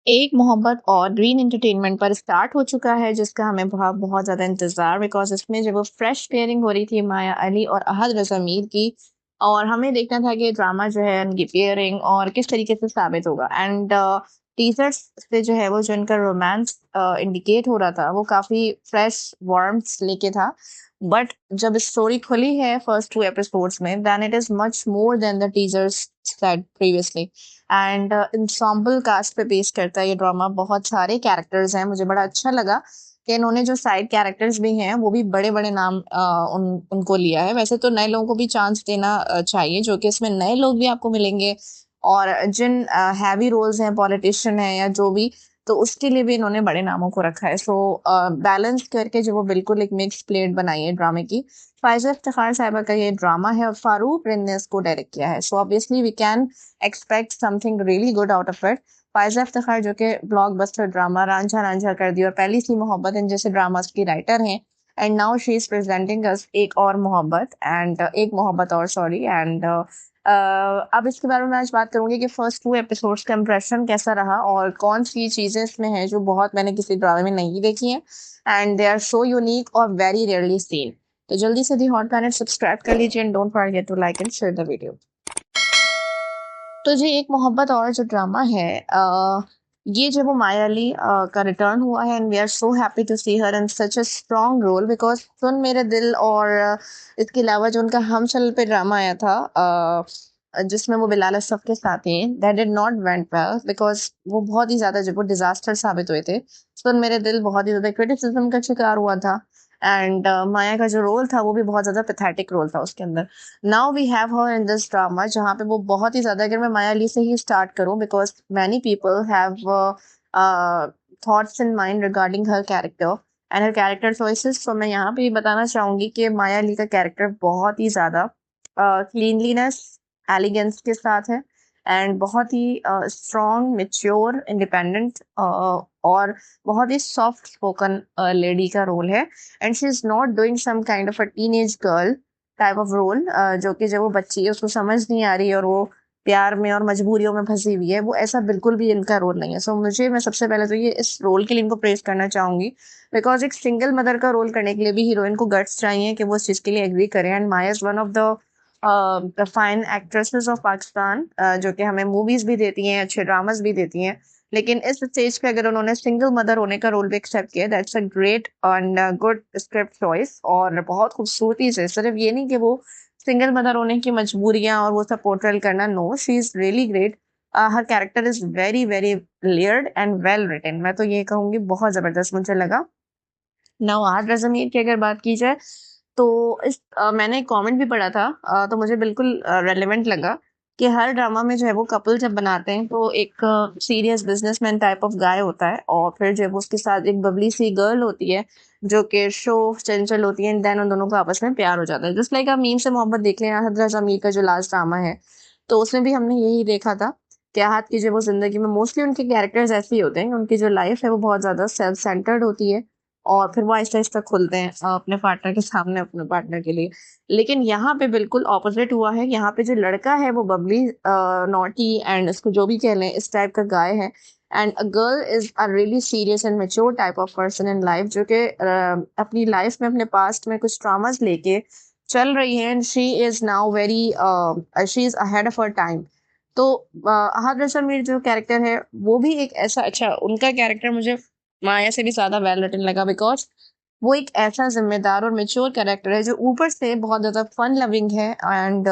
एक मोहब्बत और ग्रीन एंटरटेनमेंट पर स्टार्ट हो चुका है जिसका हमें बहुत बहुत ज़्यादा इंतज़ार बिकॉज़ इसमें जब वो फ्रेश पेयरिंग हो रही थी माया अली और अहद रज़ा मीर की और हमें देखना था कि ड्रामा जो है उनकी पेयरिंग और किस तरीके से साबित होगा एंड टीज़र्स से जो है वो जो इनका रोमांस इंडिकेट हो रहा था वो काफ़ी फ्रेश वार्म्थ लेके था। बट जब स्टोरी खुली है फर्स्ट 2 एपिसोड्स में then it is much more than the teasers said previously. And ensemble cast पे बेस करता है ये ड्रामा। बहुत सारे कैरेक्टर्स हैं, मुझे बड़ा अच्छा लगा कि इन्होंने जो साइड कैरेक्टर्स भी हैं वो भी बड़े बड़े नाम उनको लिया है। वैसे तो नए लोगों को भी चांस देना चाहिए, जो कि इसमें नए लोग भी आपको मिलेंगे और जिन हैवी रोल्स हैं, पॉलिटिशियन है या जो भी, तो उसके लिए भी इन्होंने बड़े नामों को रखा है। सो बैलेंस करके जो वो बिल्कुल एक मिक्स प्लेट बनाई है ड्रामे की। फायजा इफ्तिखार साहिबा का ये ड्रामा है और फारूक रिंद ने इसको डायरेक्ट किया है। So obviously we can expect something really good out of it. Faiza Iftikhar जो कि ब्लॉकबस्टर ड्रामा रांझा रांझा कर दी और पहली सी मोहब्बत इन जैसे ड्रामास की राइटर हैं and now she is presenting us Ek Aur मोहब्बत एंड एक मोहब्बत और सॉरी एंड अब इसके बारे में आज बात करूंगी कि फर्स्ट 2 एपिसोड्स का इम्प्रेशन कैसा रहा और कौन सी चीजें इसमें हैं जो बहुत मैंने किसी ड्रामे में नहीं देखी हैं and they are so unique और वेरी रेयरली सीन। तो जल्दी से दी हॉट प्लैनेट सब्सक्राइब कर लीजिए and don't forget to like and share the video. तो जी एक मोहब्बत और जो ड्रामा है ये जब वो माया अली का रिटर्न हुआ है and we are so happy to see her in such a strong role because Sun Mere Dil और इसके अलावा जो उनका हम चल पे ड्रामा आया था जिसमें वो बिलाल असफ के साथ थे that did not went well because वो बहुत ही ज्यादा जब वो डिजास्टर साबित हुए थे। सुन मेरे दिल बहुत ही ज्यादा क्रिटिसिज्म का शिकार हुआ था एंड माया का जो रोल था वो भी बहुत ज्यादा पैथेटिक रोल था उसके अंदर। Now we have her in this drama जहाँ पे वो बहुत ही ज्यादा, अगर मैं माया अली से ही स्टार्ट करूँ because many people have thoughts in mind regarding her character and her character choices, तो मैं यहाँ पे ये बताना चाहूंगी कि माया अली का कैरेक्टर बहुत ही ज्यादा क्लीनलीनेस एलिगेंस के साथ है एंड बहुत ही स्ट्रॉन्ग मेच्योर इंडिपेंडेंट और बहुत ही सॉफ्ट स्पोकन लेडी का रोल है and she is not doing some kind of a teenage girl type of role जो कि जब वो बच्ची है उसको समझ नहीं आ रही है और वो प्यार में और मजबूरियों में फंसी हुई है, वो ऐसा बिल्कुल भी इनका रोल नहीं है। सो मुझे, मैं सबसे पहले तो ये इस रोल के लिए इनको प्रेज करना चाहूंगी बिकॉज एक सिंगल मदर का रोल करने के लिए भी हीरोइन को गट्स चाहिए कि वो इस चीज के लिए एग्री करें and Maya is one of the fine actresses of Pakistan जो कि हमें मूवीज भी देती हैं, अच्छे ड्रामास भी देती हैं। लेकिन इस स्टेज पे अगर उन्होंने सिंगल मदर होने का रोल भी एक्सेप्ट किया that's a great and good script choice और बहुत खूबसूरती से। सिर्फ ये नहीं कि वो सिंगल मदर होने की मजबूरियां और वो सब पोर्ट्रेल करना, no she is really great. Her character is very very layered and well written, मैं तो ये कहूंगी बहुत जबरदस्त मुझे लगा। नवाज रज़मीर की अगर बात की जाए तो मैंने एक कमेंट भी पढ़ा था तो मुझे बिल्कुल रेलेवेंट लगा कि हर ड्रामा में जो है वो कपल जब बनाते हैं तो एक serious businessman type of guy होता है और फिर जो है वो उसके साथ एक बबली सी गर्ल होती है जो कि शो चंचल होती है एंड देन उन दोनों को आपस में प्यार हो जाता है। जस्ट लाइक आप मीम से मोहब्बत देख लें, हजरत जमीर का जो लास्ट ड्रामा है तो उसमें भी हमने यही देखा था कि आहत की जो वो जिंदगी में मोस्टली उनके कैरेक्टर्स ऐसे ही होते हैं, उनकी जो लाइफ है वो बहुत ज्यादा सेल्फ सेंटर्ड होती है और फिर वो आहिस्ता-आहिस्ता खुलते हैं अपने पार्टनर के सामने, अपने पार्टनर के लिए। लेकिन यहाँ पे बिल्कुल ऑपोज़िट हुआ है, यहाँ पे जो लड़का है वो बबली नॉटी एंड इसको जो भी कह लें इस टाइप का गाय है and a girl is a really serious and mature type of person in life जो कि अपनी लाइफ में अपने पास्ट में कुछ ट्रॉमास लेके चल रही है and she is now very she is ahead of her time. तो अहद रसूल मीर जो कैरेक्टर है वो भी एक ऐसा, अच्छा उनका कैरेक्टर मुझे माया से भी ज़्यादा वेल रिटन लगा बिकॉज़ वो एक ऐसा ज़िम्मेदार और मैच्योर कैरेक्टर है जो ऊपर से बहुत ज़्यादा फन लविंग है एंड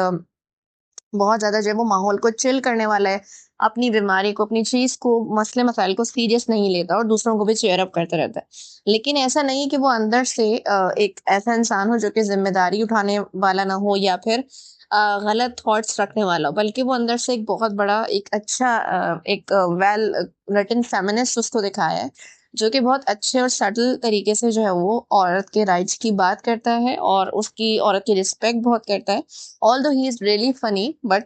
बहुत ज़्यादा जो है वो माहौल को चिल करने वाला है। अपनी बीमारी को, अपनी चीज़ को, मसले-मसाइल को सीरियस नहीं लेता और दूसरों को भी चीयर अप करता रहता है। लेकिन ऐसा नहीं है कि वो अंदर से एक ऐसा इंसान हो जो कि ज़िम्मेदारी उठाने वाला ना हो या फिर गलत थॉट्स रखने वाला हो, बल्कि वो अंदर से एक बहुत बड़ा, एक अच्छा एक वेल रिटन फेमिनिस्ट उसको दिखाया है, जो कि बहुत अच्छे और सटल तरीके से जो है वो औरत के राइट्स की बात करता है और उसकी औरत की रिस्पेक्ट बहुत करता है। Although he is really funny but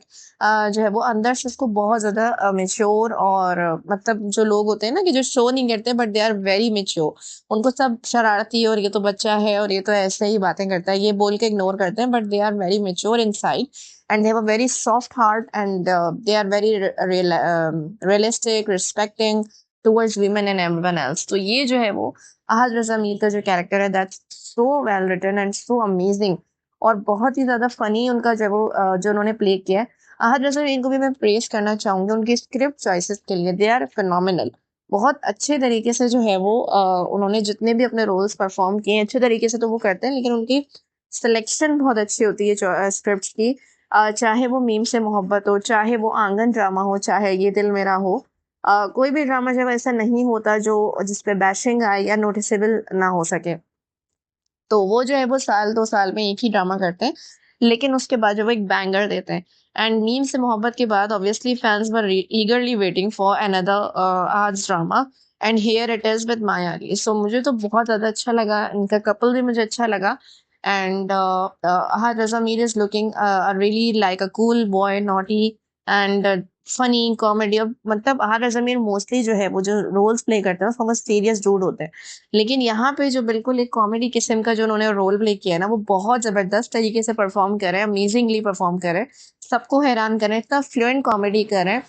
जो है वो अंदर से उसको बहुत ज़्यादा मैच्योर और मतलब जो लोग होते हैं ना कि जो शो नहीं करते but they are very mature, उनको सब शरारती और ये तो बच्चा है और ये तो ऐसे ही बातें करता है, ये बोल के इग्नोर करते हैं but they are very mature inside and they have a very soft heart and they are very realistic, respecting towards women and everyone else. तो ये जो है वो अहद रज़ा मीर का जो कैरेक्टर है that's so well written and so amazing, और बहुत ही ज़्यादा फ़नी उनका जो वो जो उन्होंने प्ले किया है। अहद रज़ा मीर को भी मैं प्रेज़ करना चाहूँगी उनकी स्क्रिप्ट चॉइसेस के लिए, दे आर फिनोमिनल। बहुत अच्छे तरीके से जो है वो उन्होंने जितने भी अपने रोल्स परफ़ॉर्म किए हैं, अच्छे तरीके से तो वो करते हैं, लेकिन उनकी सिलेक्शन बहुत अच्छी होती है स्क्रिप्ट्स की। चाहे वो मीम से मोहब्बत हो, चाहे वो आंगन ड्रामा हो, चाहे ये दिल मेरा हो, कोई भी ड्रामा जब ऐसा नहीं होता जो जिस पे बैशिंग आए या नोटिसेबल ना हो सके, तो वो जो है वो साल 2 साल में एक ही ड्रामा करते हैं, लेकिन उसके बाद जो वो एक बैंगर देते हैं। एंड मीम से मोहब्बत के बाद obviously fans were eagerly waiting for another arts drama, and here it is with Maya Ali. So मुझे तो बहुत ज़्यादा अच्छा लगा, इनका कपल भी मुझे अच्छा लगा। And Ahad Raza Mir is looking really like a cool boy, naughty and funny comedy. अब मतलब आहार रज़ा मीर मोस्टली जो है वो जो रोल्स प्ले करते हैं उसमें वो सीरियस डूड होते हैं, लेकिन यहाँ पे जो बिल्कुल एक कॉमेडी किस्म का जो उन्होंने रोल प्ले किया है ना, वो बहुत ज़बरदस्त तरीके से परफॉर्म कर रहे हैं, अमेजिंगली परफॉर्म कर रहे हैं, सबको हैरान कर रहे हैं, इतना फ्लुएंट कॉमेडी कर रहे हैं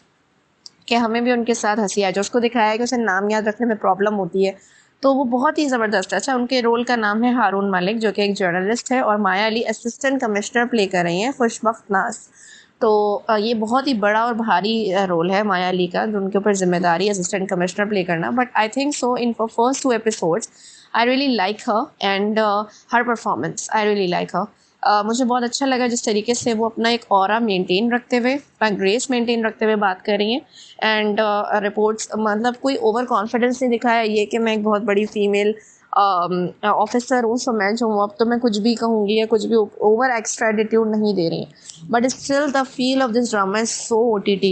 कि हमें भी उनके साथ हंसी आ जाए। उसको दिखाया है कि उसे नाम याद रखने में प्रॉब्लम होती है, तो वो बहुत ही ज़बरदस्त है। अच्छा, उनके रोल का नाम है हारून मलिक, जो कि एक जर्नलिस्ट है, और माया अली असिस्टेंट कमिश्नर प्ले कर रही हैं खुशबख्त नाज। तो ये बहुत ही बड़ा और भारी रोल है माया अली का, जो उनके ऊपर जिम्मेदारी असिस्टेंट कमिश्नर प्ले करना। But I think so in first 2 episodes I really like her and her performance, I really like her. मुझे बहुत अच्छा लगा जिस तरीके से वो अपना एक ऑरा मेंटेन रखते हुए, अपना ग्रेस मेंटेन रखते हुए बात कर रही हैं। एंड रिपोर्ट्स मतलब कोई ओवर कॉन्फिडेंस नहीं दिखाया ये कि मैं एक बहुत बड़ी फीमेल ऑफिसर हूँ, सो मैं जो हूँ अब तो मैं कुछ भी कहूँगी, या कुछ भी ओवर एक्स्ट्रा एटीट्यूड नहीं दे रही हैं। But still the feel of this drama is so OTT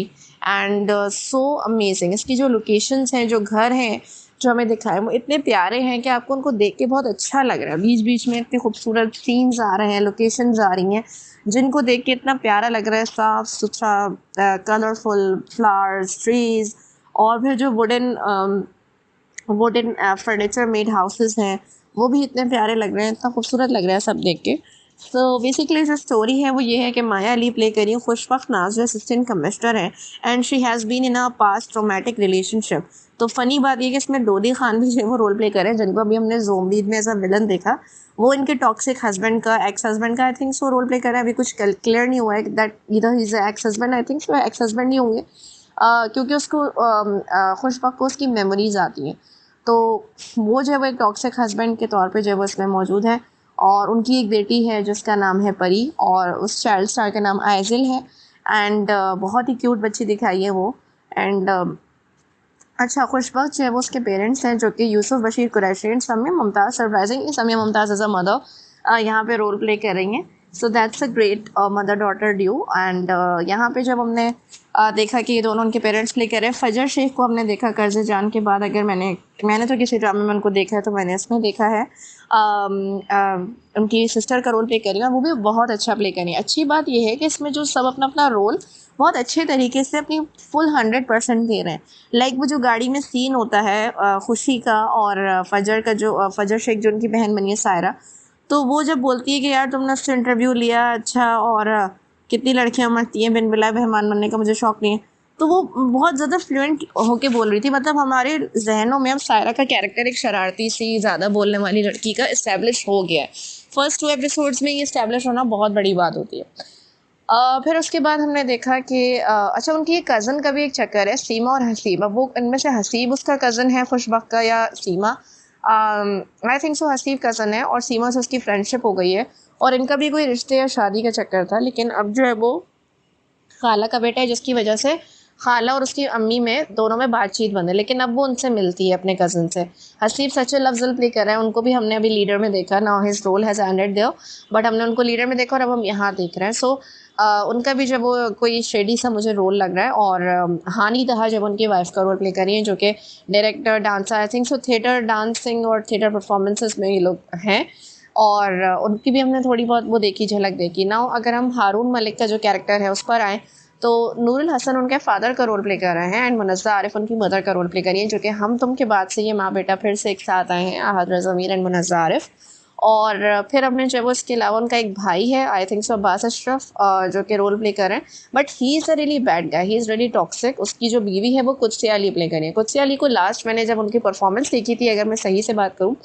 and so amazing. इसकी जो लोकेशंस हैं, जो घर हैं जो हमें दिखाए, वो इतने प्यारे हैं कि आपको उनको देख के बहुत अच्छा लग रहा है। बीच बीच में इतने खूबसूरत सीन्स आ रहे हैं, लोकेशंस आ रही हैं, जिनको देख के इतना प्यारा लग रहा है, साफ सुथरा, कलरफुल फ्लावर्स, ट्रीज, और फिर जो वुडन फर्नीचर मेड हाउसेस हैं, वो भी इतने प्यारे लग रहे हैं, इतना खूबसूरत लग रहा है सब देख के। सो बेसिकली जो स्टोरी है वो ये है कि माया अली प्ले करी है खुशबख्त नाज, जो असिस्टेंट कमिश्नर है, and she has been in a past traumatic relationship. तो फ़नी बात ये कि इसमें डोडी खान भी जो है वो रोल प्ले कर रहे हैं, जिनको अभी हमने ज़ोंबीज़ में एज अ विलन देखा। वो इनके टॉक्सिक हस्बैंड का, एक्स हस्बैंड का I think so role play कर रहा है। अभी कुछ क्लियर नहीं हुआ है दैट इधर is ex husband, I think so ex husband ही होंगे, क्योंकि उसको खुशबख्त को उसकी मेमोरीज आती हैं। तो वो जो है वो एक टॉक्सिक हस्बैंड के तौर पे जो है वो इसमें मौजूद है, और उनकी एक बेटी है जिसका नाम है परी, और उस चाइल्ड स्टार का नाम आइजिल है। एंड बहुत ही क्यूट बच्ची दिखाई है वो। एंड अच्छा, खुशबख्त जो है वो उसके पेरेंट्स हैं, जो कि Yusuf Bashir Qureshi and Samiya Mumtaz, surprisingly Samiya Mumtaz as a mother यहाँ पे रोल प्ले कर रही हैं। So that's a great mother daughter duo. And यहाँ पे जब हमने देखा कि ये दोनों उनके पेरेंट्स प्ले कर रहे हैं, फजर शेख को हमने देखा कर्ज़ जान के बाद, अगर मैंने तो किसी ड्रामे में उनको देखा है तो मैंने इसमें देखा है उनकी सिस्टर का रोल प्ले करी है, वो भी बहुत अच्छा प्ले करी है। अच्छी बात यह है कि इसमें जो सब अपना अपना रोल बहुत अच्छे तरीके से अपनी फुल 100% दे रहे हैं। लाइक वो जो गाड़ी में सीन होता है खुशी का और फजर का, जो फजर शेख जो उनकी बहन बनी है सायरा, तो वो जब बोलती है कि यार तुमने उससे इंटरव्यू लिया, अच्छा, और कितनी लड़कियां मरती हैं, बिन बुलाए मेहमान बनने का मुझे शौक नहीं है, तो वो बहुत ज़्यादा फ्लुएंट होके बोल रही थी। मतलब हमारे जहनों में अब सायरा का कैरेक्टर एक शरारती सी, ज़्यादा बोलने वाली लड़की का इस्टेब्लिश हो गया है। फर्स्ट 2 एपिसोड्स में ये इस्टेब्लिश होना बहुत बड़ी बात होती है। फिर उसके बाद हमने देखा कि अच्छा, उनकी एक कज़न का भी एक चक्कर है, सीमा और हसीब। अब वो इनमें से हसीब उसका कज़न है खुशबख्त का, या Seema, I think so Haseeb cousin है, और सीमा से उसकी फ्रेंडशिप हो गई है, और इनका भी कोई रिश्ते या शादी का चक्कर था। लेकिन अब जो है वो खाला का बेटा है, जिसकी वजह से खाला और उसकी अम्मी में दोनों में बातचीत बंद है, लेकिन अब वो उनसे मिलती है अपने कज़न से। हसीब सच लफ्ज़ल प्ले कर रहे हैं, उनको भी हमने अभी लीडर में देखा, now his role has ended there, but हमने उनको लीडर में देखा और अब हम यहाँ देख रहे हैं। सो उनका भी जब वो कोई शेडी सा मुझे रोल लग रहा है। और हानी तहा जब उनकी वाइफ का रोल प्ले कर रही हैं, जो कि डायरेक्टर, डांसर, आई थिंक सो थिएटर डांसिंग और थिएटर परफॉर्मेंसेस में ये लोग हैं, और उनकी भी हमने थोड़ी बहुत वो देखी, झलक देखी। नाउ अगर हम हारून मलिक का जो कैरेक्टर है उस पर आएँ, तो नूरुल हसन उनके फादर का रोल प्ले कर रहे हैं, एंड मुनज़्ज़ा आरिफ उनकी मदर का रोल प्ले कर रही हैं, जो कि हम तुम के बाद से ये माँ बेटा फिर से एक साथ आए हैं, अहद रज़ा मीर एंड मुनज़्ज़ा आरिफ। और फिर हमने जो है वो इसके अलावा उनका एक भाई है, आई थिंक सो अब्बास अशरफ, जो कि रोल प्ले कर रहे हैं, but he is a really bad guy, he is really toxic. उसकी जो बीवी है वो कुदसी अली प्ले करी है। कुदसी अली को लास्ट मैंने जब उनकी परफॉर्मेंस देखी थी, अगर मैं सही से बात करूँ,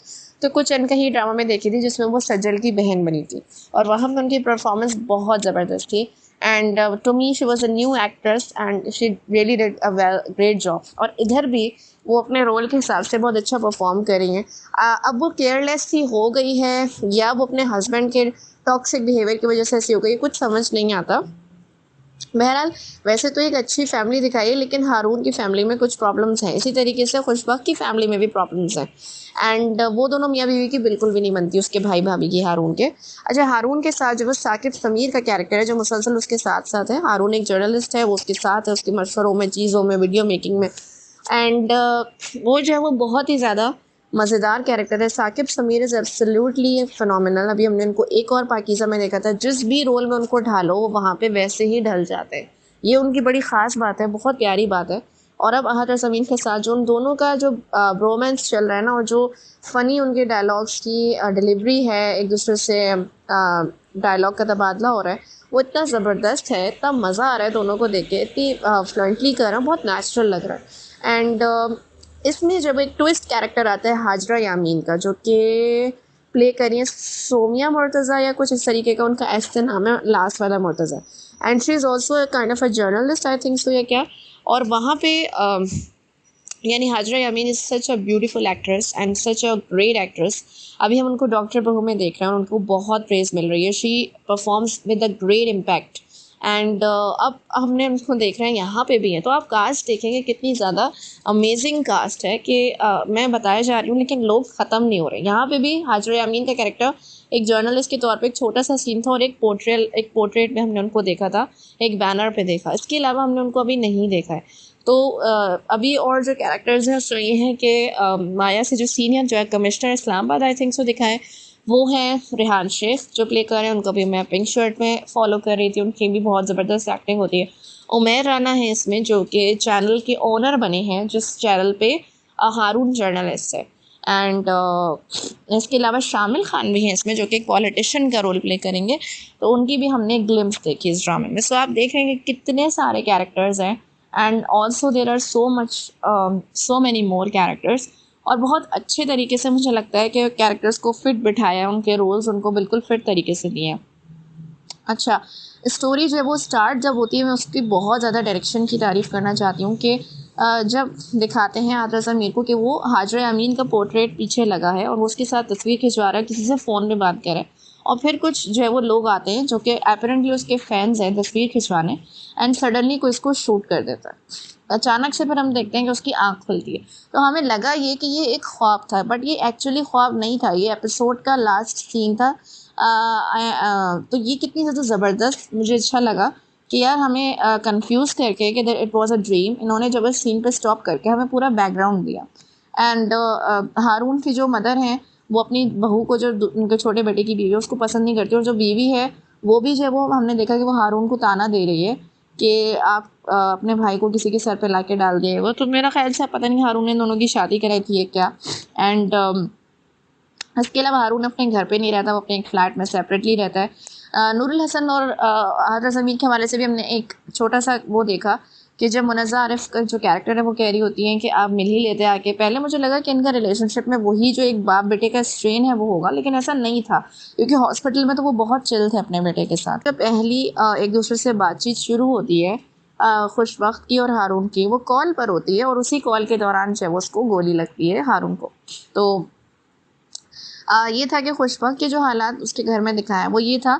तो कुछ अनकही ड्रामा में देखी थी जिसमें वो सज्जल की बहन बनी थी, और वहाँ पर उनकी परफॉर्मेंस बहुत ज़बरदस्त थी। And to me she was a new actress and she really did a well great job. और इधर भी वो अपने रोल के हिसाब से बहुत अच्छा परफॉर्म कर रही हैं। अब वो केयरलेस सी हो गई है या वो अपने हस्बैंड के टॉक्सिक बिहेवियर की वजह से ऐसी हो गई, कुछ समझ नहीं आता। बहरहाल वैसे तो एक अच्छी फैमिली दिखाई है, लेकिन हारून की फैमिली में कुछ प्रॉब्लम्स हैं। इसी तरीके से खुशबक की फैमिली में भी प्रॉब्लम्स हैं। एंड वो दोनों मियाँ बीवी की बिल्कुल भी नहीं बनती, उसके भाई भाभी की, हारून के। अच्छा, हारून के साथ जो वो साकिब समीर का कैरेक्टर है जो मुसलसल उसके साथ साथ है, हारून एक जर्नलिस्ट है, वो उसके साथ है, उसकी मशवरों में, चीज़ों में, वीडियो मेकिंग में। एंड वो जो है वो बहुत ही ज़्यादा मज़ेदार कैरेक्टर है। Saqib Sameer is absolutely phenomenal. अभी हमने उनको एक और पाकीज़ा में देखा था, जिस भी रोल में उनको ढालो वो वहाँ पे वैसे ही ढल जाते हैं। ये उनकी बड़ी ख़ास बात है, बहुत प्यारी बात है। और अब अहद और ज़मीन के साथ जो उन दोनों का जो रोमांस चल रहा है ना, और जो फ़नी उनके डायलॉग्स की डिलीवरी है, एक दूसरे से डायलॉग का तबादला हो रहा है, वो इतना ज़बरदस्त है, इतना मज़ा आ रहा है दोनों को देख के, इतनी फ्लुएंटली कर रहा है, बहुत नेचुरल लग रहा है। एंड इसमें जब एक ट्विस्ट कैरेक्टर आता है हाजरा यामीन का, जो कि प्ले करी है सोमिया मुर्तज़ा या कुछ इस तरीके का उनका ऐसे नाम है, लास्ट वाला Murtaza. And she is also kind of a journalist, I think so, या क्या। और वहाँ पे यानी Hajra Yamin is such a beautiful actress and such a great actress. अभी हम उनको डॉक्टर बहू में देख रहे हैं और उनको बहुत प्रेज़ मिल रही है। She performs with a great impact. And अब हमने उनको देख रहे हैं यहाँ पे भी है, तो आप कास्ट देखेंगे कितनी ज़्यादा अमेजिंग कास्ट है कि मैं बताया जा रही हूँ लेकिन लोग ख़त्म नहीं हो रहे। यहाँ पे भी हाजरा यामीन का कैरेक्टर एक जर्नलिस्ट के तौर पे एक छोटा सा सीन था, और एक पोर्ट्रेट में हमने उनको देखा था, एक बैनर पे देखा। इसके अलावा हमने उनको अभी नहीं देखा है। तो अभी और जो कैरेक्टर्स हैं सो ये हैं कि माया से जो सीनियर जो है कमिश्नर इस्लामाबाद, आई थिंक सो, दिखाएं, वो हैं रेहान शेख जो प्ले कर रहे हैं। उनको भी मैं पिंक शर्ट में फॉलो कर रही थी, उनकी भी बहुत ज़बरदस्त एक्टिंग होती है। उमैर राना है इसमें, जो कि चैनल के ओनर बने हैं, जिस चैनल पे हारून जर्नलिस्ट है। एंड इसके अलावा शामिल खान भी हैं इसमें, जो कि एक पॉलिटिशियन का रोल प्ले करेंगे, तो उनकी भी हमने एक ग्लिम्स देखी इस ड्रामे में। सो आप देख रहे हैं कि कितने सारे कैरेक्टर्स हैं, and also there are so many more characters. और बहुत अच्छे तरीके से मुझे लगता है कि कैरेक्टर्स को फिट बिठाया है, उनके रोल्स उनको बिल्कुल फिट तरीके से दिए हैं। अच्छा, स्टोरी जो है वो स्टार्ट जब होती है, मैं उसकी बहुत ज़्यादा डायरेक्शन की तारीफ़ करना चाहती हूँ कि जब दिखाते हैं आदरा ज़मीर को कि वो हाजरा अमीन का पोर्ट्रेट पीछे लगा है और वो उसके साथ तस्वीर खिंचवा रहा है, किसी से फ़ोन में बात कर रहा है, और फिर कुछ जो है वो लोग आते हैं जो कि अपरेंटली उसके फैंस हैं तस्वीर खिंचवाने, एंड सडनली कोई इसको शूट कर देता है। अचानक से फिर हम देखते हैं कि उसकी आँख खुलती है, तो हमें लगा ये कि ये एक ख्वाब था, बट ये एक्चुअली ख्वाब नहीं था, ये एपिसोड का लास्ट सीन था। तो ये कितनी ज़्यादा ज़बरदस्त मुझे अच्छा लगा कि यार हमें कंफ्यूज करके कि इट वाज अ ड्रीम, इन्होंने जब इस सीन पे स्टॉप करके हमें पूरा बैकग्राउंड दिया। एंड हारून की जो मदर हैं वो अपनी बहू को, जो उनके छोटे बेटे की बीवी है, उसको पसंद नहीं करती, और जो बीवी है वो भी जो है वो हमने देखा कि वो हारून को ताना दे रही है कि आप अपने भाई को किसी के सर पे ला के डाल दिए। वो तो मेरा ख्याल से पता नहीं हारून ने दोनों की शादी कराई थी क्या। एंड इसके अलावा हारून अपने घर पे नहीं रहता, वो अपने एक फ्लैट में सेपरेटली रहता है। नूरुल हसन और हाजरा ज़मीर के हवाले से भी हमने एक छोटा सा वो देखा कि जब मुनज़्ज़ा आरिफ का जो कैरेक्टर है वो कह रही होती हैं कि आप मिल ही लेते आके। पहले मुझे लगा कि इनका रिलेशनशिप में वही जो एक बाप बेटे का स्ट्रेन है वो होगा, लेकिन ऐसा नहीं था, क्योंकि हॉस्पिटल में तो वो बहुत चिल थे अपने बेटे के साथ। जब पहली एक दूसरे से बातचीत शुरू होती है खुशबख्त की और हारून की, वो कॉल पर होती है, और उसी कॉल के दौरान जो है वो उसको गोली लगती है हारून को। तो ये था कि खुशबख्त के जो हालात उसके घर में दिखाया वो ये था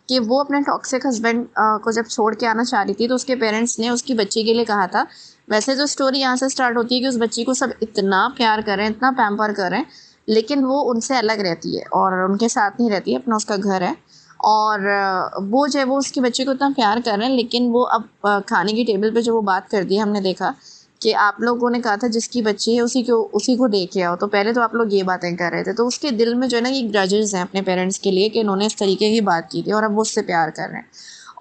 कि वो अपने टॉक्सिक हस्बैंड को जब छोड़ के आना चाह रही थी, तो उसके पेरेंट्स ने उसकी बच्ची के लिए कहा था। वैसे तो स्टोरी यहाँ से स्टार्ट होती है कि उस बच्ची को सब इतना प्यार करें, इतना पैम्पर करें, लेकिन वो उनसे अलग रहती है और उनके साथ नहीं रहती है, अपना उसका घर है। और वो जो है वो उसकी बच्ची को इतना प्यार कर रहे हैं, लेकिन वो अब खाने की टेबल पे जो वो बात करती है, हमने देखा कि आप लोगों ने कहा था जिसकी बच्ची है उसी को देख के आओ, तो पहले तो आप लोग ये बातें कर रहे थे, तो उसके दिल में जो है ना ये ग्रजेस हैं अपने पेरेंट्स के लिए कि इन्होंने इस तरीके की बात की थी और अब वो उससे प्यार कर रहे हैं।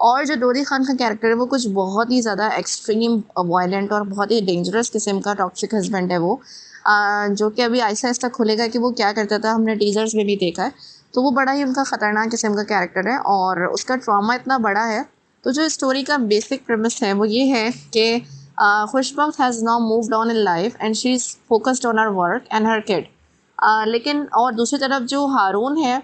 और जो डोरी खान का कैरेक्टर है वो कुछ बहुत ही ज़्यादा एक्सट्रीम वायलेंट और बहुत ही डेंजरस किस्म का टॉक्सिक हस्बैंड है वो, जो कि अभी आहिस्ता आहिस्ता खुलेगा कि वो क्या करता था, हमने टीजर्स में भी देखा है। तो वो बड़ा ही उनका ख़तरनाक किस्म का कैरेक्टर है और उसका ट्रॉमा इतना बड़ा है। तो जो स्टोरी का बेसिक प्रेमिस है वो ये है कि Khushbakht has now moved on in life and she is focused on her work and her kid. लेकिन और दूसरी तरफ जो हारून है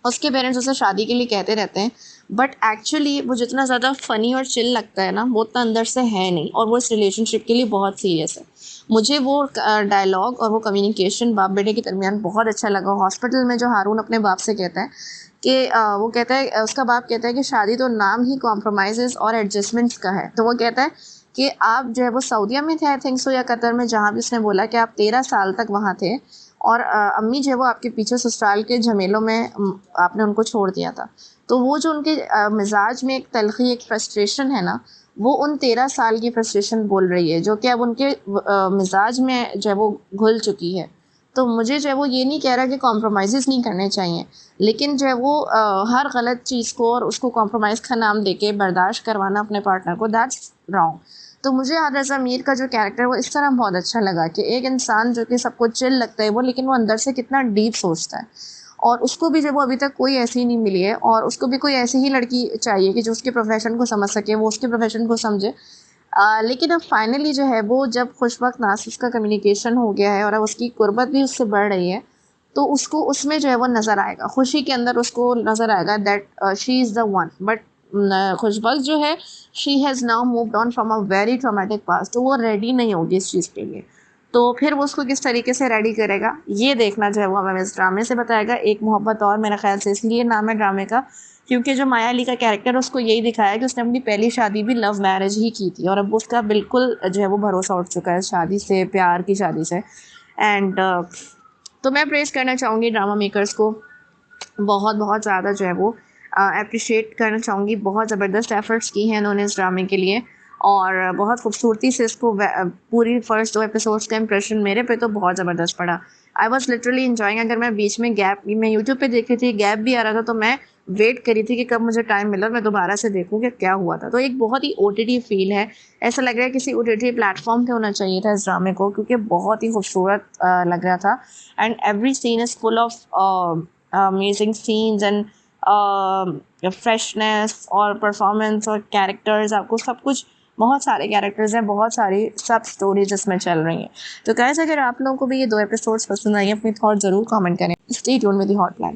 उसके पेरेंट्स उसे शादी के लिए कहते रहते हैं, बट एक्चुअली वो जितना ज़्यादा फ़नी और चिल लगता है ना वो उतना अंदर से है नहीं, और वो इस रिलेशनशिप के लिए बहुत सीरियस है। मुझे वो डायलॉग और वो कम्युनिकेशन बाप बेटे के दरमियान बहुत अच्छा लगा। हॉस्पिटल में जो हारून अपने बाप से कहता है कि वो कहता है, उसका बाप कहता है कि शादी तो नाम ही कॉम्प्रोमाइज़ और एडजस्टमेंट्स का है। तो वो कहता है कि आप जो है वो सऊदीया में थे आई थिंक सो, या कतर में, जहाँ भी उसने बोला कि आप 13 साल तक वहाँ थे और अम्मी जो है वो आपके पीछे ससुराल के झमेलों में आपने उनको छोड़ दिया था। तो वो जो उनके मिजाज में एक तलखी, एक फ्रस्ट्रेशन है ना, वो उन 13 साल की फ्रस्ट्रेशन बोल रही है जो कि अब उनके मिजाज में जो है वो घुल चुकी है। तो मुझे जो है वो ये नहीं कह रहा कि कॉम्प्रोमाइज़ नहीं करने चाहिए, लेकिन जो है वो हर गलत चीज़ को और उसको कॉम्प्रोमाइज़ का नाम देके बर्दाश्त करवाना अपने पार्टनर को, दैट्स रॉन्ग। तो मुझे आद रज़ा मीर का जो कैरेक्टर है वो इस तरह बहुत अच्छा लगा कि एक इंसान जो कि सबको चिल लगता है वो, लेकिन वो अंदर से कितना डीप सोचता है, और उसको भी जब वो अभी तक कोई ऐसी नहीं मिली है, और उसको भी कोई ऐसी ही लड़की चाहिए कि जो उसके प्रोफेशन को समझ सके, वो उसके प्रोफेशन को समझे। लेकिन अब फाइनली जो है वो जब खुशबख्त नासिर का कम्युनिकेशन हो गया है और अब उसकी कुर्बत भी उससे बढ़ रही है, तो उसको उसमें जो है वो नज़र आएगा, खुशी के अंदर उसको नज़र आएगा that she is the one. But Khushbakht जो है, she has now moved on from a very traumatic past, तो वो रेडी नहीं होगी इस चीज़ के लिए। तो फिर वो उसको किस तरीके से रेडी करेगा, ये देखना जो है वो हमें इस ड्रामे से बताएगा। एक मोहब्बत और, मेरा ख्याल से इसलिए नाम है ड्रामे का क्योंकि जो माया अली का कैरेक्टर है उसको यही दिखाया कि उसने अपनी पहली शादी भी लव मैरिज ही की थी, और अब उसका बिल्कुल जो है वो भरोसा उठ चुका है शादी से, प्यार की शादी से। एंड तो मैं प्रेज़ करना चाहूँगी ड्रामा मेकर्स को, बहुत बहुत ज़्यादा जो है वो अप्रिशिएट करना चाहूँगी। बहुत ज़बरदस्त एफ़र्ट्स की हैं इन्होंने इस ड्रामे के लिए, और बहुत खूबसूरती से इसको पूरी फर्स्ट 2 एपिसोड्स का इंप्रेशन मेरे पे तो बहुत ज़बरदस्त पड़ा। I was literally enjoying. अगर मैं बीच में गैप, मैं यूट्यूब पे देख रही थी, गैप भी आ रहा था, तो मैं वेट करी थी कि कब मुझे टाइम मिला और मैं दोबारा से देखूँ कि क्या हुआ था। तो एक बहुत ही ओटीटी फ़ील है, ऐसा लग रहा है किसी ओटीटी प्लेटफॉर्म पे होना चाहिए था इस ड्रामे को, क्योंकि बहुत ही खूबसूरत लग रहा था। And every scene is full of amazing scenes and freshness और परफॉर्मेंस और कैरेक्टर्स, आपको सब कुछ, बहुत सारे कैरेक्टर्स हैं, बहुत सारी सब स्टोरीज इसमें चल रही हैं। तो गाइस, अगर आप लोगों को भी ये 2 एपिसोड्स पसंद आई, अपनी थॉट ज़रूर कमेंट करें। Stay tuned with the hotline.